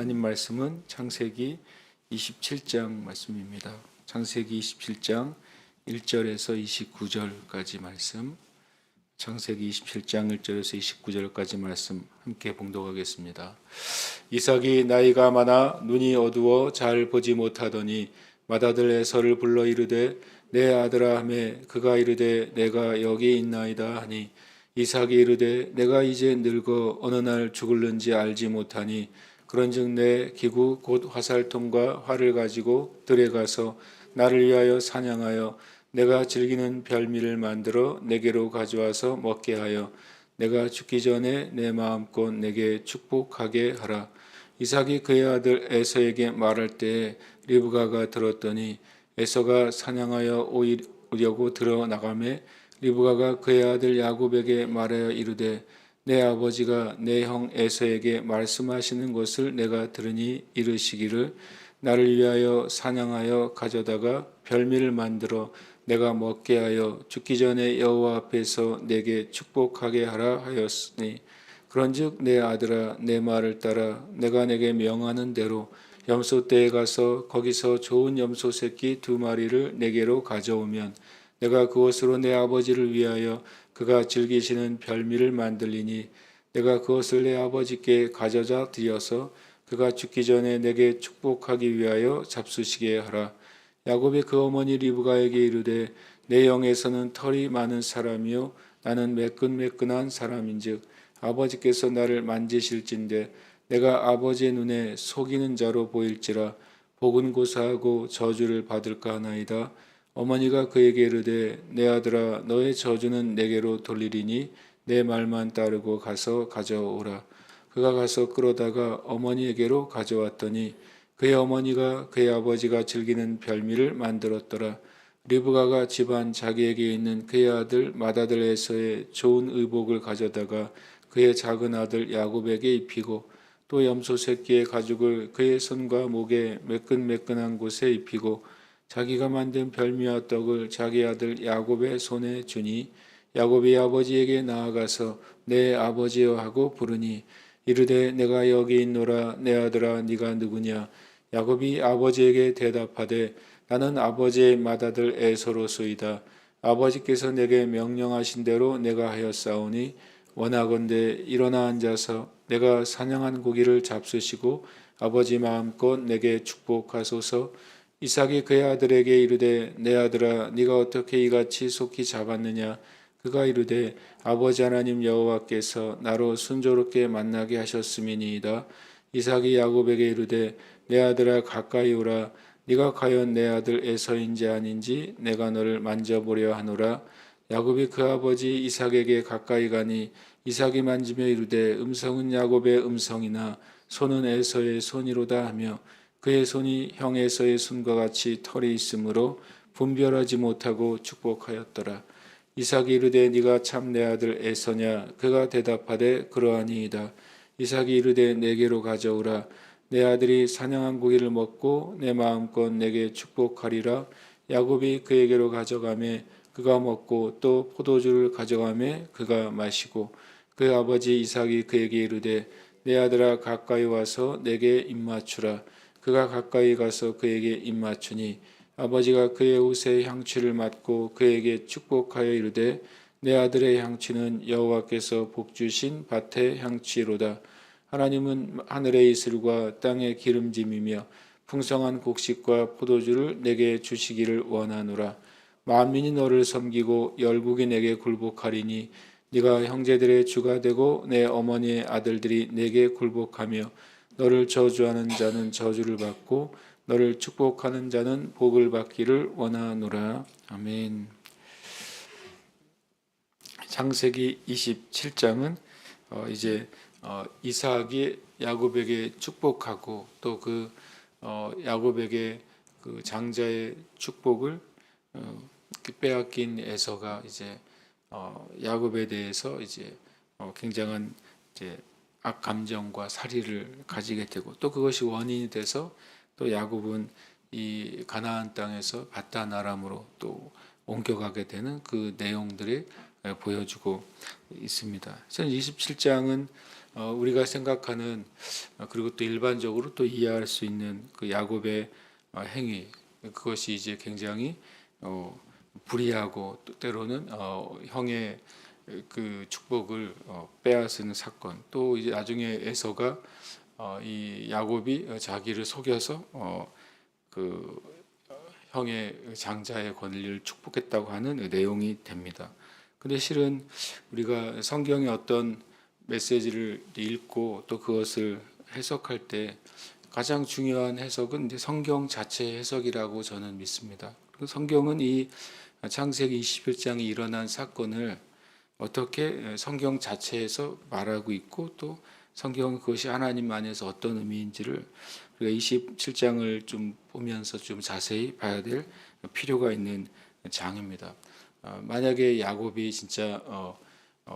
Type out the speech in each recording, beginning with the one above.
하나님 말씀은 창세기 27장 말씀입니다. 창세기 27장 1절에서 29절까지 말씀, 창세기 27장 1절에서 29절까지 말씀 함께 봉독하겠습니다. 이삭이 나이가 많아 눈이 어두워 잘 보지 못하더니 맏아들 에서를 불러 이르되 내 아들아 하매 그가 이르되 내가 여기 있나이다 하니 이삭이 이르되 내가 이제 늙어 어느 날 죽을는지 알지 못하니 그런즉 내 기구 곧 화살통과 활을 가지고 들에 가서 나를 위하여 사냥하여 내가 즐기는 별미를 만들어 내게로 가져와서 먹게 하여 내가 죽기 전에 내 마음껏 내게 축복하게 하라. 이삭이 그의 아들 에서에게 말할 때에 리브가가 들었더니 에서가 사냥하여 오려고 들어나가매 리브가가 그의 아들 야곱에게 말하여 이르되 내 아버지가 내 형 에서에게 말씀하시는 것을 내가 들으니 이르시기를 나를 위하여 사냥하여 가져다가 별미를 만들어 내가 먹게 하여 죽기 전에 여호와 앞에서 내게 축복하게 하라 하였으니 그런즉 내 아들아 내 말을 따라 내가 내게 명하는 대로 염소떼에 가서 거기서 좋은 염소 새끼 2마리를 내게로 가져오면 내가 그것으로 내 아버지를 위하여 그가 즐기시는 별미를 만들리니 내가 그것을 내 아버지께 가져다 드려서 그가 죽기 전에 내게 축복하기 위하여 잡수시게 하라. 야곱이 그 어머니 리브가에게 이르되 내 영에서는 털이 많은 사람이요 나는 매끈매끈한 사람인즉 아버지께서 나를 만지실진데 내가 아버지의 눈에 속이는 자로 보일지라 복은 고사하고 저주를 받을까 하나이다. 어머니가 그에게 이르되 내 아들아 너의 저주는 내게로 돌리리니 내 말만 따르고 가서 가져오라. 그가 가서 끌어다가 어머니에게로 가져왔더니 그의 어머니가 그의 아버지가 즐기는 별미를 만들었더라. 리브가가 집안 자기에게 있는 그의 아들 맏아들 에서의 좋은 의복을 가져다가 그의 작은 아들 야곱에게 입히고 또 염소 새끼의 가죽을 그의 손과 목에 매끈매끈한 곳에 입히고 자기가 만든 별미와 떡을 자기 아들 야곱의 손에 주니 야곱이 아버지에게 나아가서 내 아버지여 하고 부르니 이르되 내가 여기 있노라. 내 아들아 네가 누구냐. 야곱이 아버지에게 대답하되 나는 아버지의 맏아들 에서로소이다. 아버지께서 내게 명령하신 대로 내가 하였사오니 원하건대 일어나 앉아서 내가 사냥한 고기를 잡수시고 아버지 마음껏 내게 축복하소서. 이삭이 그의 아들에게 이르되 내 아들아 네가 어떻게 이같이 속히 잡았느냐. 그가 이르되 아버지 하나님 여호와께서 나로 순조롭게 만나게 하셨음이니이다. 이삭이 야곱에게 이르되 내 아들아 가까이 오라. 네가 과연 내 아들 에서인지 아닌지 내가 너를 만져보려 하노라. 야곱이 그 아버지 이삭에게 가까이 가니 이삭이 만지며 이르되 음성은 야곱의 음성이나 손은 에서의 손이로다 하며 그의 손이 형 에서의 손과 같이 털이 있으므로 분별하지 못하고 축복하였더라. 이삭이 이르되 네가 참 내 아들 에서냐. 그가 대답하되 그러하니이다. 이삭이 이르되 내게로 가져오라. 내 아들이 사냥한 고기를 먹고 내 마음껏 내게 축복하리라. 야곱이 그에게로 가져가매 그가 먹고 또 포도주를 가져가매 그가 마시고 그 아버지 이삭이 그에게 이르되 내 아들아 가까이 와서 내게 입맞추라. 그가 가까이 가서 그에게 입맞추니 아버지가 그의 옷의 향취를 맡고 그에게 축복하여 이르되 내 아들의 향취는 여호와께서 복주신 밭의 향취로다. 하나님은 하늘의 이슬과 땅의 기름짐이며 풍성한 곡식과 포도주를 내게 주시기를 원하노라. 만민이 너를 섬기고 열국이 내게 굴복하리니 네가 형제들의 주가 되고 내 어머니의 아들들이 내게 굴복하며 너를 저주하는 자는 저주를 받고 너를 축복하는 자는 복을 받기를 원하노라. 아멘. 창세기 27장은 이제 이삭이 야곱에게 축복하고 또 그 야곱에게 그 장자의 축복을 빼앗긴 에서가 이제 야곱에 대해서 이제 굉장한 이제 악감정과 살의를 가지게 되고 또 그것이 원인이 돼서 또 야곱은 이 가나안 땅에서 바단 아람으로 또 옮겨가게 되는 그 내용들이 보여주고 있습니다. 27장은 우리가 생각하는 그리고 또 일반적으로 또 이해할 수 있는 그 야곱의 행위, 그것이 이제 굉장히 불의하고 또 때로는 형의 그 축복을 빼앗은 사건, 또 이제 나중에 에서가 이 야곱이 자기를 속여서 그 형의 장자의 권리를 축복했다고 하는 내용이 됩니다. 근데 실은 우리가 성경의 어떤 메시지를 읽고 또 그것을 해석할 때 가장 중요한 해석은 이제 성경 자체의 해석이라고 저는 믿습니다. 성경은 이 창세기 21장에 일어난 사건을 어떻게 성경 자체에서 말하고 있고 또 성경은 그것이 하나님 안에서 어떤 의미인지를 우리가 27장을 좀 보면서 좀 자세히 봐야 될 필요가 있는 장입니다. 만약에 야곱이 진짜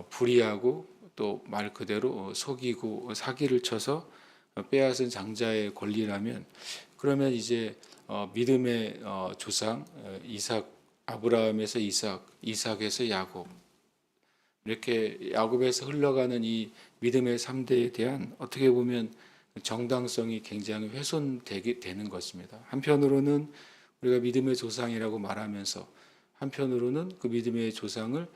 불의하고 또 말 그대로 속이고 사기를 쳐서 빼앗은 장자의 권리라면 그러면 이제 믿음의 조상 이삭, 아브라함에서 이삭, 이삭에서 야곱, 이렇게 야곱에서 흘러가는 이 믿음의 3대에 대한 어떻게 보면 정당성이 굉장히 훼손되게 되는 것입니다. 한편으로는 우리가 믿음의 조상이라고 말하면서 한편으로는 그 믿음의 조상을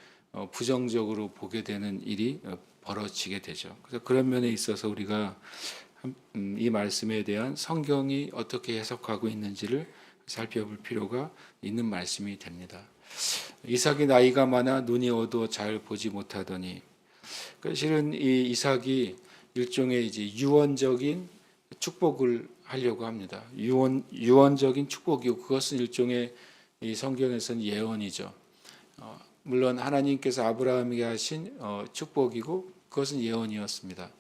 부정적으로 보게 되는 일이 벌어지게 되죠. 그래서 그런 면에 있어서 우리가 이 말씀에 대한 성경이 어떻게 해석하고 있는지를 살펴볼 필요가 있는 말씀이 됩니다. 이삭이 나이가 많아 눈이 어두워 잘 보지 못하더니, 실은 이 이삭이 일종의 이제 유언적인 축복을 하려고 합니다. 유언적인 축복이고 그것은 일종의 이 성경에서는 예언이죠. 물론 하나님께서 아브라함에게 하신 축복이고 그것은 예언이었습니다.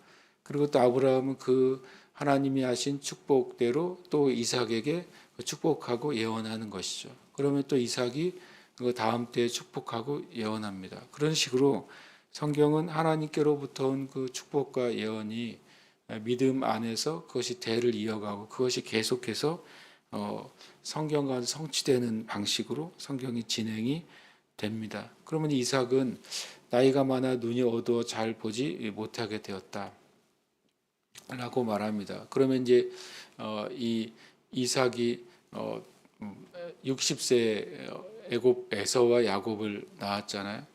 그리고 또 아브라함은 그 하나님이 하신 축복대로 또 이삭에게 축복하고 예언하는 것이죠. 그러면 또 이삭이 그 다음 때에 축복하고 예언합니다. 그런 식으로 성경은 하나님께로부터 온 그 축복과 예언이 믿음 안에서 그것이 대를 이어가고 그것이 계속해서 성경 가운데 성취되는 방식으로 성경이 진행이 됩니다. 그러면 이삭은 나이가 많아 눈이 어두워 잘 보지 못하게 되었다 라고 말합니다. 그러면 이제 이 이삭이 60세 애굽 에서와 야곱을 낳았잖아요.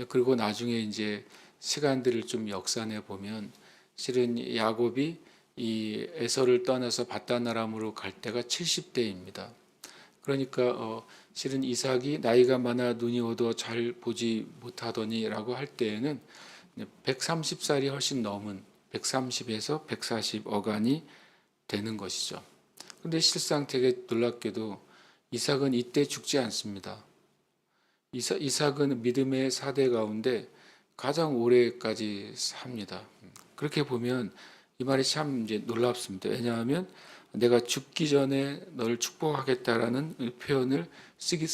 그리고 나중에 이제 시간들을 좀 역산해 보면 실은 야곱이 이 에서를 떠나서 바단 아람으로 갈 때가 70대입니다. 그러니까 실은 이삭이 나이가 많아 눈이 어두워 잘 보지 못하더니라고 할 때에는 130살이 훨씬 넘은 130에서 140 어간이 되는 것이죠. 근데 실상 되게 놀랍게도 이삭은 이때 죽지 않습니다. 이삭은 믿음의 4대 가운데 가장 오래까지 삽니다. 그렇게 보면 이 말이 참 이제 놀랍습니다. 왜냐하면 내가 죽기 전에 너를 축복하겠다라는 표현을 쓰기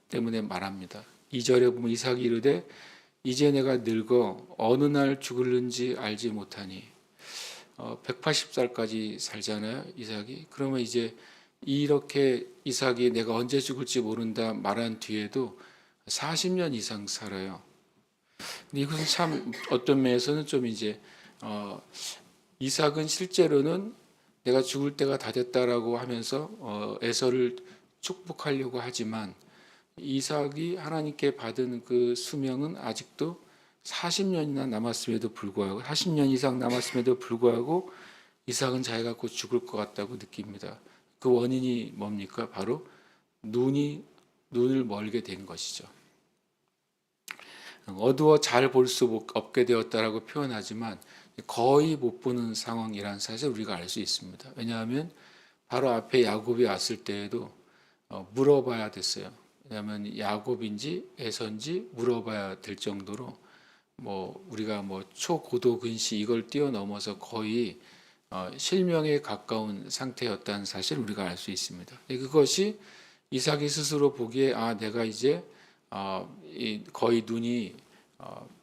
때문에 말합니다. 2절에 보면 이삭이 이르되 이제 내가 늙어 어느 날 죽을는지 알지 못하니 180살까지 살잖아요, 이삭이. 그러면 이제 이렇게 이삭이 내가 언제 죽을지 모른다 말한 뒤에도 40년 이상 살아요. 근데 이것은 참 어떤 면에서는 좀 이제 이삭은 실제로는 내가 죽을 때가 다 됐다라고 하면서 에서를 축복하려고 하지만 이삭이 하나님께 받은 그 수명은 아직도 40년이나 남았음에도 불구하고 40년 이상 남았음에도 불구하고 이삭은 자기가 곧 죽을 것 같다고 느낍니다. 그 원인이 뭡니까? 바로 눈을 멀게 된 것이죠. 어두워 잘 볼 수 없게 되었다라고 표현하지만 거의 못 보는 상황이라는 사실을 우리가 알 수 있습니다. 왜냐하면 바로 앞에 야곱이 왔을 때에도 물어봐야 됐어요. 왜냐하면 야곱인지 에서인지 물어봐야 될 정도로 우리가 초고도 근시 이걸 뛰어넘어서 거의 실명에 가까운 상태였다는 사실을 우리가 알 수 있습니다. 그것이 이삭이 스스로 보기에 내가 이제 거의 눈이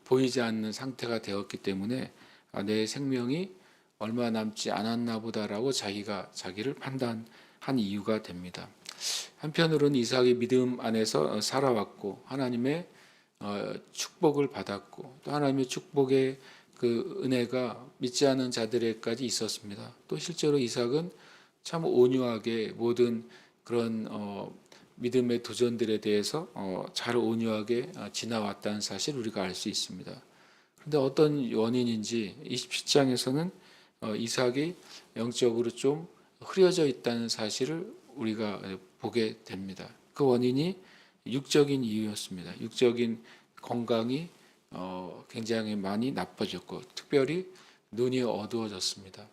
보이지 않는 상태가 되었기 때문에 내 생명이 얼마 남지 않았나 보다라고 자기를 판단한 이유가 됩니다. 한편으로는 이삭이 믿음 안에서 살아왔고 하나님의 축복을 받았고 또 하나님의 축복에 그 은혜가 믿지 않은 자들에게까지 있었습니다. 또 실제로 이삭은 참 온유하게 모든 그런 믿음의 도전들에 대해서 잘 온유하게 지나왔다는 사실 우리가 알 수 있습니다. 그런데 어떤 원인인지 27장에서는 이삭이 영적으로 좀 흐려져 있다는 사실을 우리가 보게 됩니다. 그 원인이 육적인 이유였습니다. 육적인 건강이 굉장히 많이 나빠졌고 특별히 눈이 어두워졌습니다.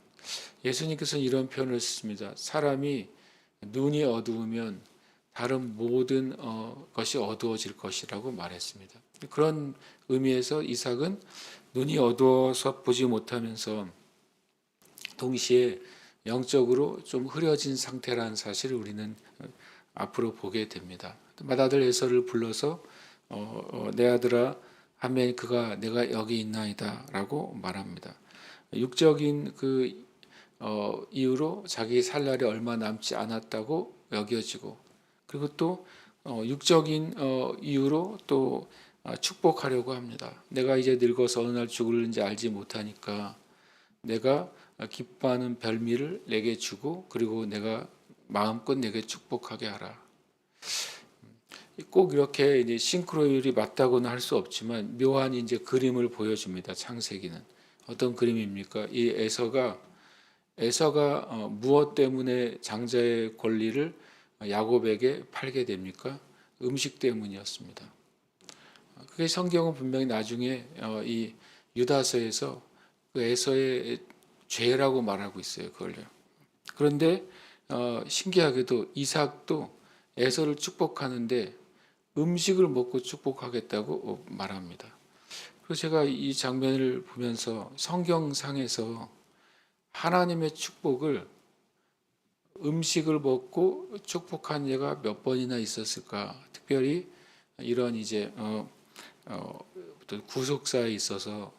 예수님께서는 이런 표현을 쓰십니다. 사람이 눈이 어두우면 다른 모든 것이 어두워질 것이라고 말했습니다. 그런 의미에서 이삭은 눈이 어두워서 보지 못하면서 동시에 영적으로 좀 흐려진 상태라는 사실을 우리는 앞으로 보게 됩니다. 맏아들 에서를 불러서 내 아들아 하면 그가 내가 여기 있나이다라고 말합니다. 육적인 그 이유로 자기 살 날이 얼마 남지 않았다고 여겨지고 그리고 또 육적인 이유로 또 축복하려고 합니다. 내가 이제 늙어서 어느 날 죽을는지 알지 못하니까 내가 기뻐하는 별미를 내게 주고 그리고 내가 마음껏 내게 축복하게 하라. 꼭 이렇게 이제 싱크로율이 맞다고는 할 수 없지만 묘한 이제 그림을 보여줍니다. 창세기는 어떤 그림입니까? 이 에서가 무엇 때문에 장자의 권리를 야곱에게 팔게 됩니까? 음식 때문이었습니다. 그게 성경은 분명히 나중에 이 유다서에서 그 에서의 죄라고 말하고 있어요. 그걸요. 그런데 신기하게도 이삭도 에서를 축복하는데 음식을 먹고 축복하겠다고 말합니다. 그래서 제가 이 장면을 보면서 성경상에서 하나님의 축복을 음식을 먹고 축복한 예가 몇 번이나 있었을까? 특별히 이런 이제 구속사에 있어서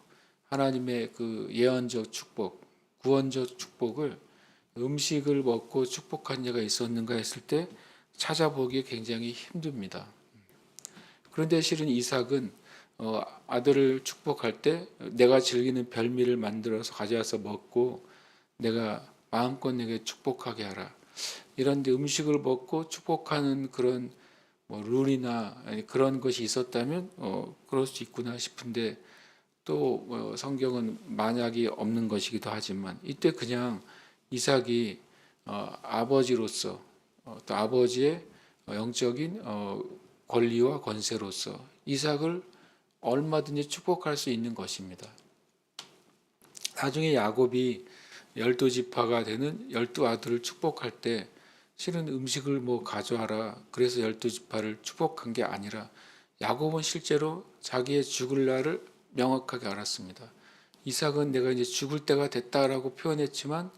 하나님의 그 예언적 축복, 구원적 축복을 음식을 먹고 축복한 예가 있었는가 했을 때 찾아보기 굉장히 힘듭니다. 그런데 실은 이삭은 아들을 축복할 때 내가 즐기는 별미를 만들어서 가져와서 먹고 내가 마음껏 내게 축복하게 하라. 이런데 음식을 먹고 축복하는 그런 뭐 룰이나 그런 것이 있었다면 그럴 수 있구나 싶은데 또 성경은 만약이 없는 것이기도 하지만 이때 그냥 이삭이 아버지로서 또 아버지의 영적인 권리와 권세로서 이삭을 얼마든지 축복할 수 있는 것입니다. 나중에 야곱이 12지파가 되는 12아들을 축복할 때 실은 음식을 뭐 가져와라 그래서 12지파를 축복한 게 아니라 야곱은 실제로 자기의 죽을 날을 명확하게 알았습니다. 이삭은 내가 이제 죽을 때가 됐다라고 표현했지만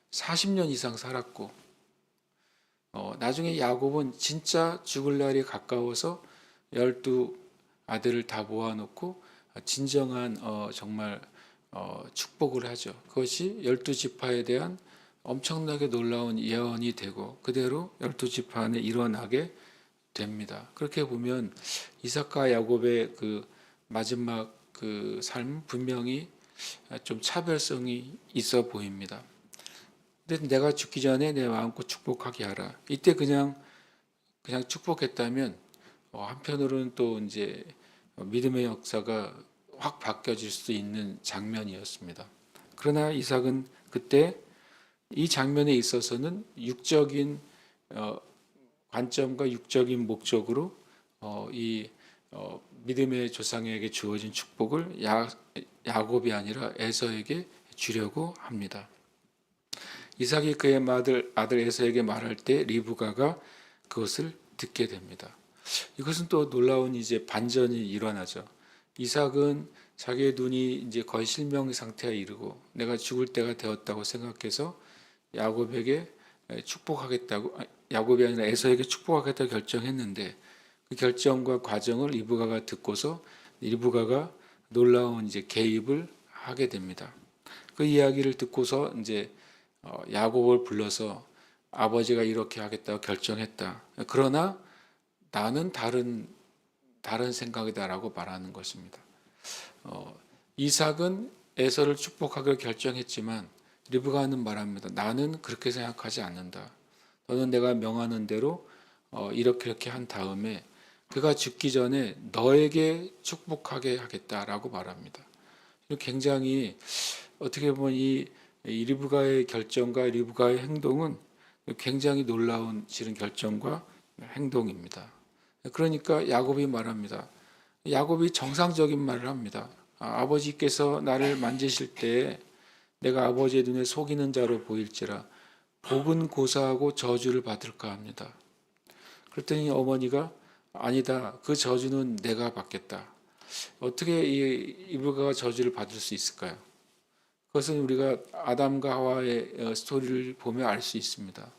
40년 이상 살았고 나중에 야곱은 진짜 죽을 날이 가까워서 12아들을 다 모아놓고 진정한 정말 축복을 하죠. 그것이 12지파에 대한 엄청나게 놀라운 예언이 되고 그대로 12지파 안에 일어나게 됩니다. 그렇게 보면 이삭과 야곱의 그 마지막 그 삶 분명히 좀 차별성이 있어 보입니다. 근데 내가 죽기 전에 내 마음껏 축복하게 하라. 이때 그냥 축복했다면 한편으로는 또 이제 믿음의 역사가 확 바뀌어질 수 있는 장면이었습니다. 그러나 이삭은 그때 이 장면에 있어서는 육적인 관점과 육적인 목적으로 이 믿음의 조상에게 주어진 축복을 야곱이 아니라 에서에게 주려고 합니다. 이삭이 그의 아들 에서에게 말할 때 리브가가 그것을 듣게 됩니다. 이것은 또 놀라운 이제 반전이 일어나죠. 이삭은 자기의 눈이 이제 거의 실명 상태에 이르고 내가 죽을 때가 되었다고 생각해서 야곱에게 축복하겠다고 야곱이 아니라 에서에게 축복하겠다고 결정했는데 그 결정과 과정을 리브가가 듣고서 리브가가 놀라운 이제 개입을 하게 됩니다. 그 이야기를 듣고서 이제 야곱을 불러서 아버지가 이렇게 하겠다고 결정했다. 그러나 나는 다른 생각이다라고 말하는 것입니다. 이삭은 에서를 축복하기로 결정했지만 리브가는 말합니다. 나는 그렇게 생각하지 않는다. 너는 내가 명하는 대로 이렇게 한 다음에 그가 죽기 전에 너에게 축복하게 하겠다라고 말합니다. 굉장히 어떻게 보면 이 리브가의 결정과 리브가의 행동은 굉장히 놀라운 실은 결정과 행동입니다. 그러니까 야곱이 말합니다. 야곱이 정상적인 말을 합니다. 아버지께서 나를 만지실 때 내가 아버지의 눈에 속이는 자로 보일지라 복은 고사하고 저주를 받을까 합니다. 그랬더니 어머니가 아니다. 그 저주는 내가 받겠다. 어떻게 이 리브가가 저주를 받을 수 있을까요? 그것은 우리가 아담과 하와의 스토리를 보면 알 수 있습니다.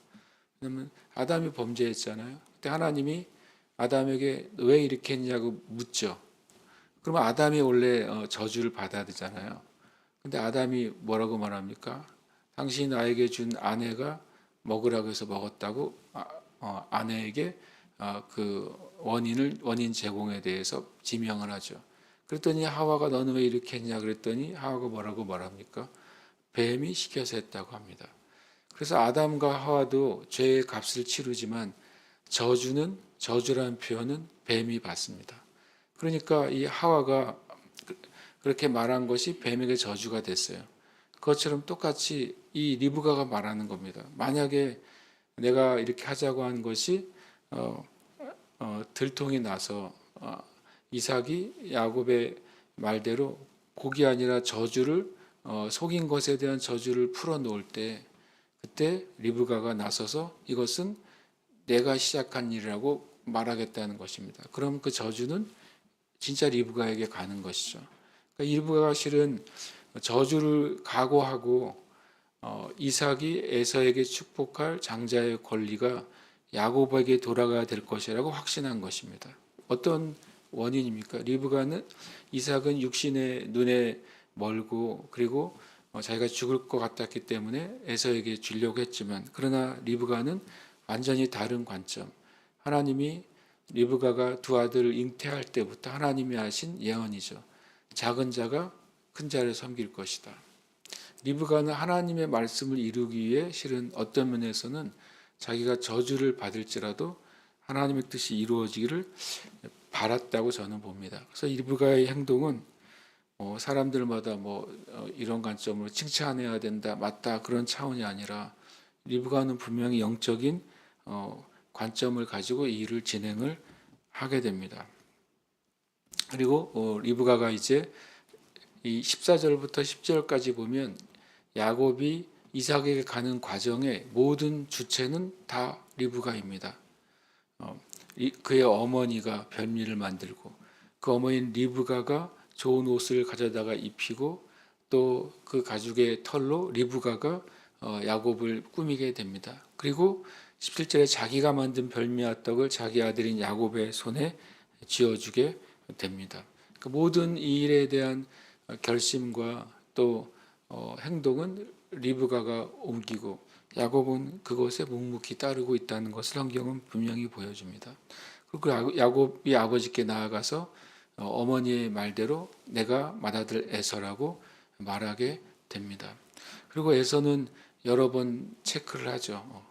왜냐하면 아담이 범죄했잖아요. 그때 하나님이 아담에게 왜 이렇게 했냐고 묻죠. 그러면 아담이 원래 저주를 받아야 되잖아요. 근데 아담이 뭐라고 말합니까? 당신이 나에게 준 아내가 먹으라고 해서 먹었다고 아내에게 그 원인 제공에 대해서 지명을 하죠. 그랬더니 하와가 너는 왜 이렇게 했냐 그랬더니 하와가 뭐라고 말합니까? 뱀이 시켜서 했다고 합니다. 그래서 아담과 하와도 죄의 값을 치르지만 저주라는 표현은 뱀이 받습니다. 그러니까 이 하와가 그렇게 말한 것이 뱀에게 저주가 됐어요. 그것처럼 똑같이 이 리브가가 말하는 겁니다. 만약에 내가 이렇게 하자고 한 것이 들통이 나서 이삭이 야곱의 말대로 복이 아니라 저주를 속인 것에 대한 저주를 풀어놓을 때 그때 리브가가 나서서 이것은 내가 시작한 일이라고 말하겠다는 것입니다. 그럼 그 저주는 진짜 리브가에게 가는 것이죠. 그러니까 리브가가 실은 저주를 각오하고 이삭이 에서에게 축복할 장자의 권리가 야곱에게 돌아가야 될 것이라고 확신한 것입니다. 어떤 원인입니까? 리브가는 이삭은 육신의 눈에 멀고 그리고 자기가 죽을 것 같았기 때문에 에서에게 주려고 했지만 그러나 리브가는 완전히 다른 관점. 하나님이 리브가가 두 아들을 잉태할 때부터 하나님이 하신 예언이죠. 작은 자가 큰 자를 섬길 것이다. 리브가는 하나님의 말씀을 이루기 위해 실은 어떤 면에서는 자기가 저주를 받을지라도 하나님의 뜻이 이루어지기를 바랐다고 저는 봅니다. 그래서 리브가의 행동은 사람들마다 이런 관점으로 칭찬해야 된다, 맞다 그런 차원이 아니라 리브가는 분명히 영적인 관점을 가지고 이 일을 진행을 하게 됩니다. 그리고 리브가가 이제 이 14절부터 10절까지 보면 야곱이 이삭에게 가는 과정의 모든 주체는 다 리브가입니다. 그의 어머니가 별미를 만들고 그 어머니인 리브가가 좋은 옷을 가져다가 입히고 또 그 가죽의 털로 리브가가 야곱을 꾸미게 됩니다. 그리고 17절에 자기가 만든 별미와 떡을 자기 아들인 야곱의 손에 쥐어주게 됩니다. 그러니까 모든 이 일에 대한 결심과 또 행동은 리브가가 옮기고 야곱은 그것에 묵묵히 따르고 있다는 것을 성경은 분명히 보여줍니다. 그리고 야곱이 아버지께 나아가서 어머니의 말대로 내가 맏아들 에서라고 말하게 됩니다. 그리고 에서는 여러 번 체크를 하죠.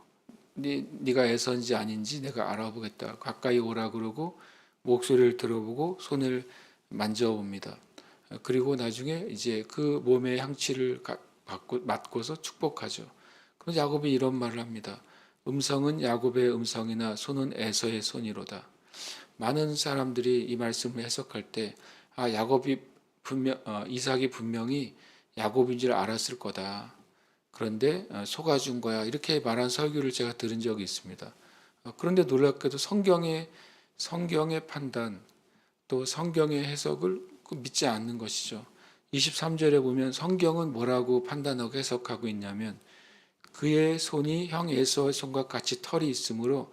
네가 에서인지 아닌지 내가 알아보겠다. 가까이 오라 그러고 목소리를 들어보고 손을 만져봅니다. 그리고 나중에 이제 그 몸의 향취를 맡고서 축복하죠. 그럼 야곱이 이런 말을 합니다. 음성은 야곱의 음성이나 손은 에서의 손이로다. 많은 사람들이 이 말씀을 해석할 때 이삭이 분명히 야곱인 줄 알았을 거다. 그런데 속아준 거야. 이렇게 말한 설교를 제가 들은 적이 있습니다. 그런데 놀랍게도 성경의 판단 또 성경의 해석을 믿지 않는 것이죠. 23절에 보면 성경은 뭐라고 판단하고 해석하고 있냐면 그의 손이 형 에서의 손과 같이 털이 있으므로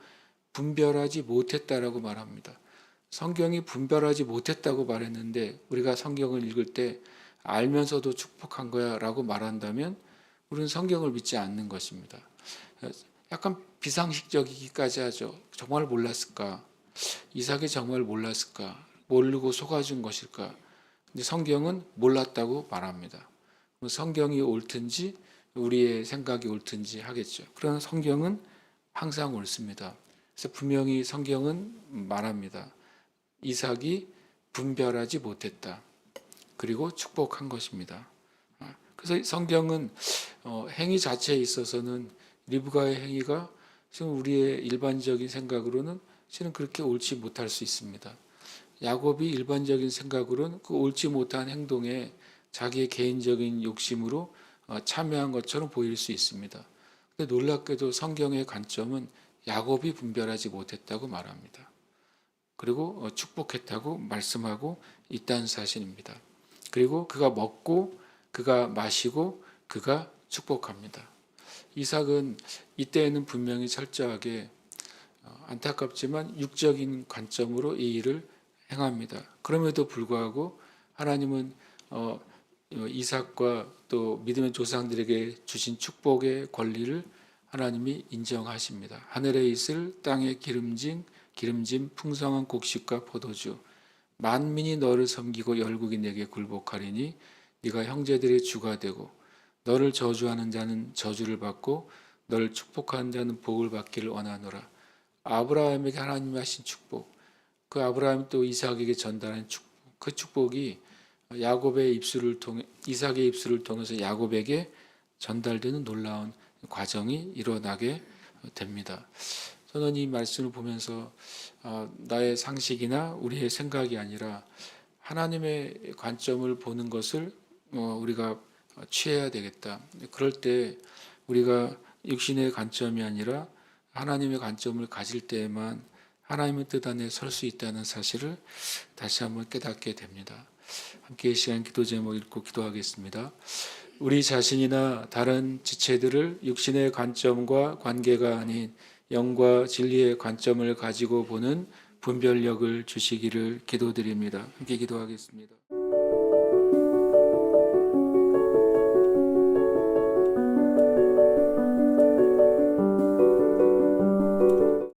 분별하지 못했다라고 말합니다. 성경이 분별하지 못했다고 말했는데 우리가 성경을 읽을 때 알면서도 축복한 거야 라고 말한다면 우리는 성경을 믿지 않는 것입니다. 약간 비상식적이기까지 하죠. 정말 몰랐을까? 이삭이 정말 몰랐을까? 모르고 속아준 것일까? 근데 성경은 몰랐다고 말합니다. 뭐 성경이 옳든지 우리의 생각이 옳든지 하겠죠. 그러나 성경은 항상 옳습니다. 그래서 분명히 성경은 말합니다. 이삭이 분별하지 못했다. 그리고 축복한 것입니다. 그래서 성경은 행위 자체에 있어서는 리브가의 행위가 지금 우리의 일반적인 생각으로는 실은 그렇게 옳지 못할 수 있습니다. 야곱이 일반적인 생각으로는 그 옳지 못한 행동에 자기의 개인적인 욕심으로 참여한 것처럼 보일 수 있습니다. 근데 놀랍게도 성경의 관점은 야곱이 분별하지 못했다고 말합니다. 그리고 축복했다고 말씀하고 있다는 사실입니다. 그리고 그가 먹고 그가 마시고 그가 축복합니다. 이삭은 이때에는 분명히 철저하게 안타깝지만 육적인 관점으로 이 일을 행합니다. 그럼에도 불구하고 하나님은 이삭과 또 믿음의 조상들에게 주신 축복의 권리를 하나님이 인정하십니다. 하늘에 있을 땅에 기름진 풍성한 곡식과 포도주 만민이 너를 섬기고 열국이 내게 굴복하리니 네가 형제들의 주가 되고 너를 저주하는 자는 저주를 받고 너를 축복하는 자는 복을 받기를 원하노라. 아브라함에게 하나님이 하신 축복, 그 아브라함이 또 이삭에게 전달한 축복, 그 축복이 야곱의 입술을 통해 이삭의 입술을 통해서 야곱에게 전달되는 놀라운 과정이 일어나게 됩니다. 저는 이 말씀을 보면서 나의 상식이나 우리의 생각이 아니라 하나님의 관점을 보는 것을 우리가 취해야 되겠다. 그럴 때 우리가 육신의 관점이 아니라 하나님의 관점을 가질 때에만 하나님의 뜻 안에 설 수 있다는 사실을 다시 한번 깨닫게 됩니다. 함께 이 시간 기도 제목 읽고 기도하겠습니다. 우리 자신이나 다른 지체들을 육신의 관점과 관계가 아닌 영과 진리의 관점을 가지고 보는 분별력을 주시기를 기도드립니다. 함께 기도하겠습니다.